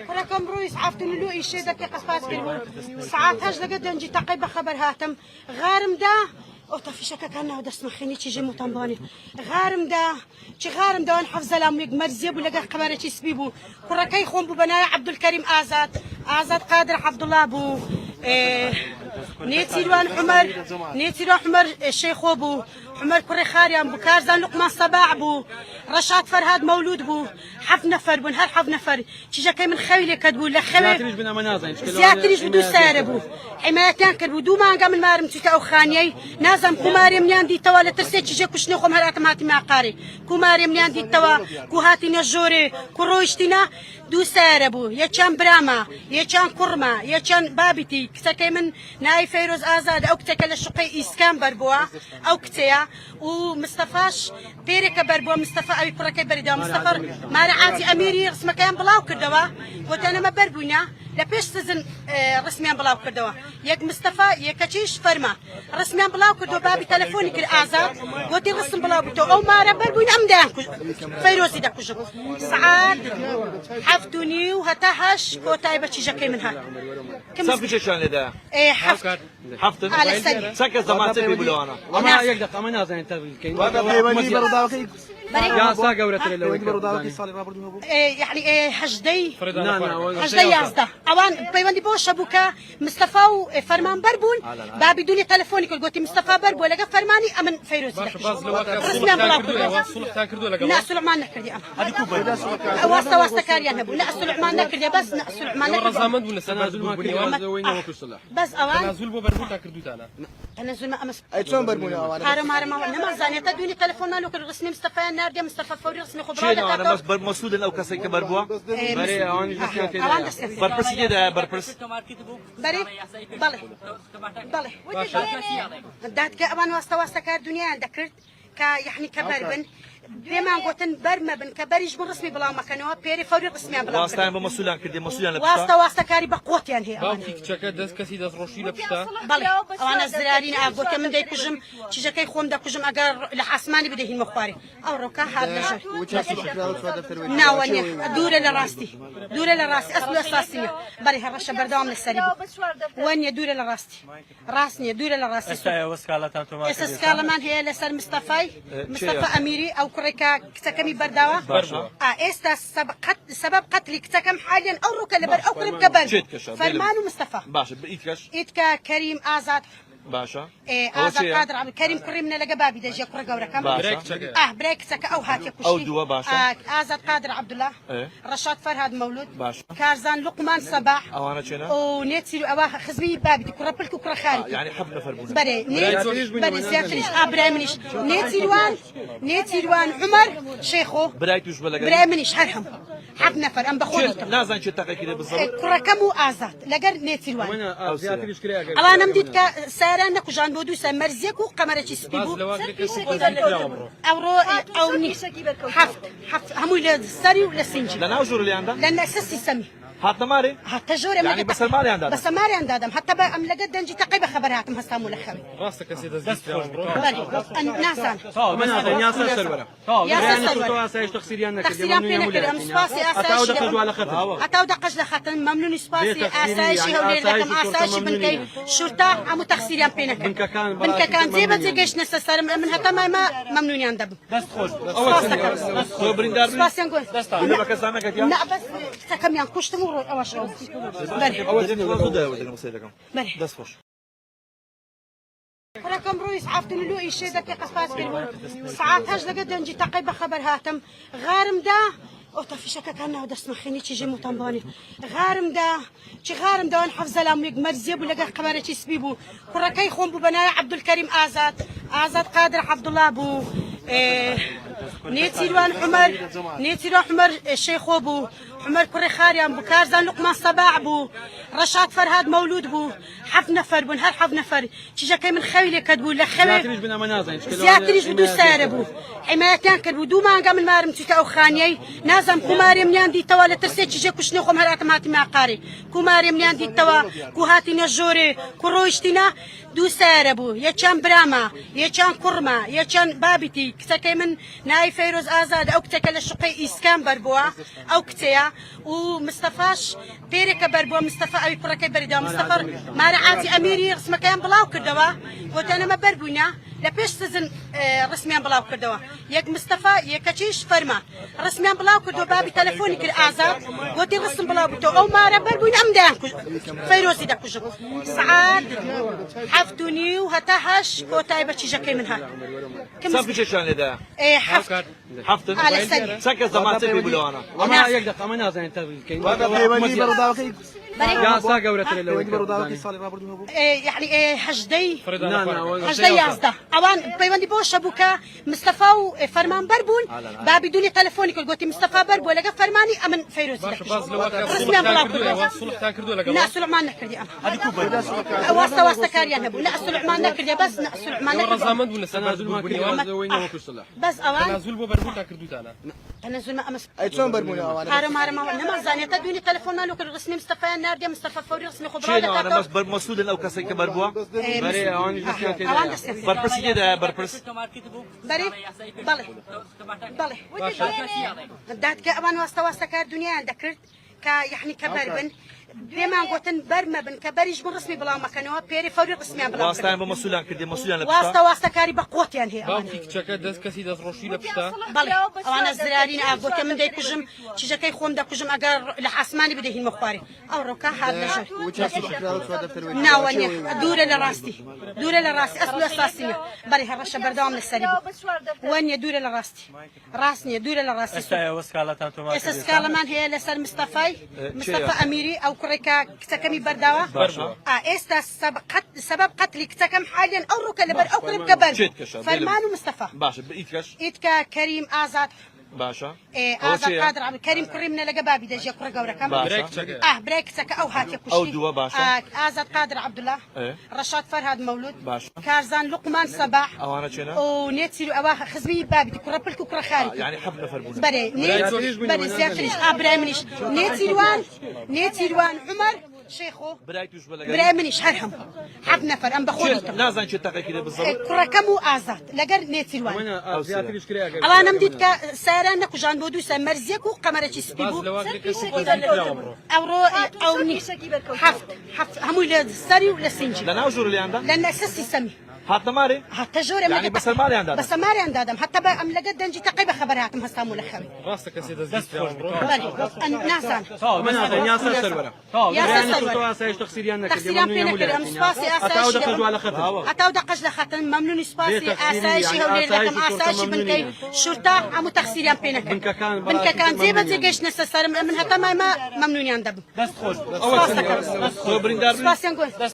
راكم رويس عافتني له إيش دقيقة قصباس كلمة ساعات هاج لقد نجي تقيب خبر هاتم غارم دا أو تفي شكا كان هذا اسمه خني تيجي متنباني غارم دا وان حفظ لامي مرزيب ولا خبرة سبيبو كركي خون بنايا عبد الكريم آزاد قادر عبد الله بو نيتيروان حمر الشيخ بو حمر كري خاريان بو كارزان لقمان صباع بو رشاد فرهاد مولود بو حف نفر بو نهار حف نفر تيجا كي من خويلي كدبو لا خوي زياتريش بدو سارة بو حمايتان كدبو دو مانقا من مارم تيتا او خانيي نازم كوماري منيان دي توا لترسي تيجا كشني خو مهرات ماتي معقاري كوماري منيان دي توا كو هاتي نجوري كو رويشتينا دو سارة بو يچان براما يچان كرما يچان بابتي كتاكي من ناي فيروز آزاد او كتاكي لشقي إسكان بربوا او كتيا ومصطفاش بيريكا بربوا مصطفى أبي كركي بريدا مصطفى مارعاتي أميري رسم كان بلاو كردوا قلت أنا ما بربونا لبيش سزن رسميان بلاو كردوا يك مصطفى يكتشيش فرما رسميان بلاو كردوا بابي تلفوني كل آزاد قلت رسم بلاو بتو أو مارا بربونا أمدان فيروزي دا كجو سعاد حفتوني وهتاهش كوتاي بتشي جاكي من هاد صافي شو شان لدا حفت على السريع سكر زمان تبي بلوانا أما يقدر أما نازل أنت بالكين يا ساقة ولا ترى يعني هجدي يازدا اوان بيوندي بوش ابوكا مصطفى وفرمان بربون بابي دوني تليفوني كل قلت مصطفى بربو لقى فرماني امن فيروز رسمي لا سلعمان نكردي واسطة كاريان هبو لا سلعمان نكردي بس سلعمان بس اوان تنازل بو بربو تاكردو تانا تنازل ما امس اي شلون بربوني هارم نما زانيتا دوني تليفون مالك رسمي مصطفى ناردي مصطفى فوري رسمي شنو خضرات انا بس مسؤول او كسي كبربوا بري أوان بربرس كده بربرس بري بالي دات كأبان واسطة كار دنيا ذكرت يعني كبربن بما قلتن برما بن كبريج من رسمي بلا مكانه بيري فوري رسمي بلا واسطة بمسؤولان كده مسؤولان واسطة كاري بقوت يعني هي باوكي كتشكا داس كسي داس روشي لبشتا بالي انا زرارين اقوت من داي كجم تيجا كي خوم دا كجم اگر لحسماني بدهي المخباري او روكا هذا نجر ناوني دور لراستي اصل اساسيه بالي هرشه بردام للسريب وين دور لراستي راسني دور لراسي اسكالا مان هي لسر مصطفى اميري او كريكا كتكمي برداوه استا سبب قتلي كتكم حاليا او روكا لبر او قرب قبل فرمان ومصطفى باشا بايدكش ايدكا كريم آزاد باشا آزاد قادر عبد الكريم كريمنا لقبابي دجا كرة قوركم بريك سكا او هاتي كشتي او دوا باشا آزاد قادر عبد الله رشاد فرهاد مولود باشا كارزان لقمان صباح اوانا شنو ونيتسيرو اواها خزبي بابي دكرة بلكو كرة خارج يعني حبنا فربونا بري بري سياتريش برامنيش نيتسيروان عمر شيخو برايتوش بلا برامنيش هرهم حب نفر ام بخوض نازن شو تقي كده بالضبط كرة كمو آزاد لقر نيتسيروان وين زياتريش كريا أنا مديت كسارة كوجان بودو سمرزيك وقمرة سبيبو أو ني حفت همو للسري ولا سنجي لا ناوجور اللي عندها لأن أساسي سمي حتى ماري حتى جوري يعني بس الماري عندها بس ماري عندها حتى بقى أم لقد نجي تقيبة خبراتهم هستامو لخوي راسك كسي داس ناسان من هذا ياسر سرورة ياسر سرورة تو أسايش تقصيريان تقصيريان بينا كده أم سباسي أتاو دقجوا على خطر أتاو دقج لخطر ممنون سباسي أسايشي هولي لكم أسايشي بنكي شرطة عمو تقصيريان بينا بنك كان زيبا زيجيش نسسر من هتا ما ممنون يندب دست خوش تو بريندار سباسي نقول اللي بك سامك يا لا بس تكم يان كشت مو أواش اول دين وده ودنا مسيلكم دس خوش راكم رويس عافتني له إيش دقيقة قصباس كلمة ساعات هاج لقد نجي تقيبة خبر هاتم غارم دا أو تفي شكا كان هذا اسمه خني تيجي متنباني غارم دا وان حفظ لامي مرزيب ولا خبرة سبيبو كركي خون بنايا عبد الكريم آزاد قادر عبد الله بو نيتيروان حمر الشيخ بو حمر كري خاريان بو كارزان لقمان صباع بو رشاد فرهاد مولود بو حف نفر بو نهار حف نفر تيجا كي من خويلي كدبو لا خوي زياتريش بدو سارة بو حمايتان كدبو دو مانقا من مارم تيتا او خانيي نازم كوماري منيان دي توا لترسي تيجا كشني خو مهرات ماتي معقاري كوماري منيان دي توا كو هاتي نجوري كو رويشتينا دو سارة بو يچان براما يچان كرما يچان بابتي كتاكي من ناي فيروز آزاد أو كتاكي للشقي إسكان بربوا أو كتيا ومصطفاش بيرك بربوا مصطفى أبي كركي بريدا مصطفى مارعاتي أميري رسمك كان بلاو كردوا قلت أنا ما بربونا لبيش سزن رسميان بلاو كردوا يك مصطفى يكتشيش فرما رسميان بلاو كردوا بابي تلفوني كل آزاد قلت رسم بلاو بتو أو ما بربونا أمدان فيروزي داكو سعاد حفتوني وهتاهش كوتاي بتشي جاكي منها صافي شو شان ده ايه حفت حفتن على السريع سكر زمان تبي بلوانا أما يقدر أما نازل أنت يا ساقة ولا ترى لو يعني ايه حجدي نعم حجدي يازدا اوان بيوندي بوش ابوكا مصطفى فرمان بربون بابي دوني تلفوني كل قلت مصطفى بربو لقى فرماني امن فيروز باز لو رسمي بلا الصلح تاع كردو ولا ناس العمان نكردي واسطة كاريان نبو ناس العمان نكردي بس ناس العمان نكردي الرزامند ولا تنازل ما كان وين هو كل صلاح بس اوان تنازل بو بربو تاع كردو تاعنا تنزل ما امس اي شلون برموني اوان هارم نما زاني تدوني تلفون مالو كل رسمي مصطفى ناردي مصطفى فوري رسمي شنو خبرات انا بس مسؤول او كسي كبربوا بري أنا اوان دستي بربرس كده بربرس بري بالي دات كأبان واسطة كار دنيا ذكرت يعني كبربن بما قلتن برما بن كبريج من رسمي بلا مكانه بيري فوري رسمي بلا واسطة بمسؤولان كده مسؤولان واسطة كاري بقوت يعني هي باوكي كتشكا داز كسي داز روشي لبشتا بالي وانا زرارين اقوت من داي كجم تيجا كي خوم دا كجم اگر لحسماني بدهين مخباري او روكا هذا شيء ناوني دورة لراستي دورة لراسي اصل اساسية بالي هرشة بردام للسريب وين دورة لراستي راسني دورة لراسي اسكالا مان هي لسر مصطفى اميري او كريكا كتكمي برداوة استا سبب قتلي كتكم حاليا او روكا لبر او كريب كبر فرمان ومصطفى باشا بإيدكش إيدكا كريم آزاد باشا آزاد قادر عبد الكريم كريمنا لقبابي دجا كرة قورة كم باشا بريك سكا أو هات يكوشي أو دوا باشا آزاد قادر عبد الله رشاد فرهاد مولود باشا كارزان لقمان صباح أو أنا شنو ونيتسيرو أواخ خزمي بابي كرة بلكو كرة خارج يعني حبنا فربونا بري بري زيادتريش برامنيش نيتسيروان عمر شيخو برايتوش بلا برامنيش هرهم حب نفر أم بخوري لازم شو تقي كده بالضبط كرة كمو آزاد لقر نيتسيروان وين زيادة الإشكالية الله نمديت كسارة نكوجان بودو سمرزيك وقمرة سبيبو أو ني حفت همو للسري وللسنجي لنا أجور اللي عندها لأن أساسي سمي حتى ماري حتى جوري يعني بس الماري عندها بس ماري عند آدم حتى بقى أم لقد دنجي تقيبة خبراتهم هستامو لخبي راسك كسي داز ديسترا ناسان من هذا يا سرورة يا شو تو أسايش تقصير يانك تقصير يانك أم سباسي أتاو دقجوا على خطر أتاو دقج لخطر ممنون سباسي أسايشي هولي لكم أسايشي بنكي شرطة أمو تقصير يانك بنك كان زي بتجيش نسسر من هتا ما ممنون يندب بس خوش أول سنة سباسي نقول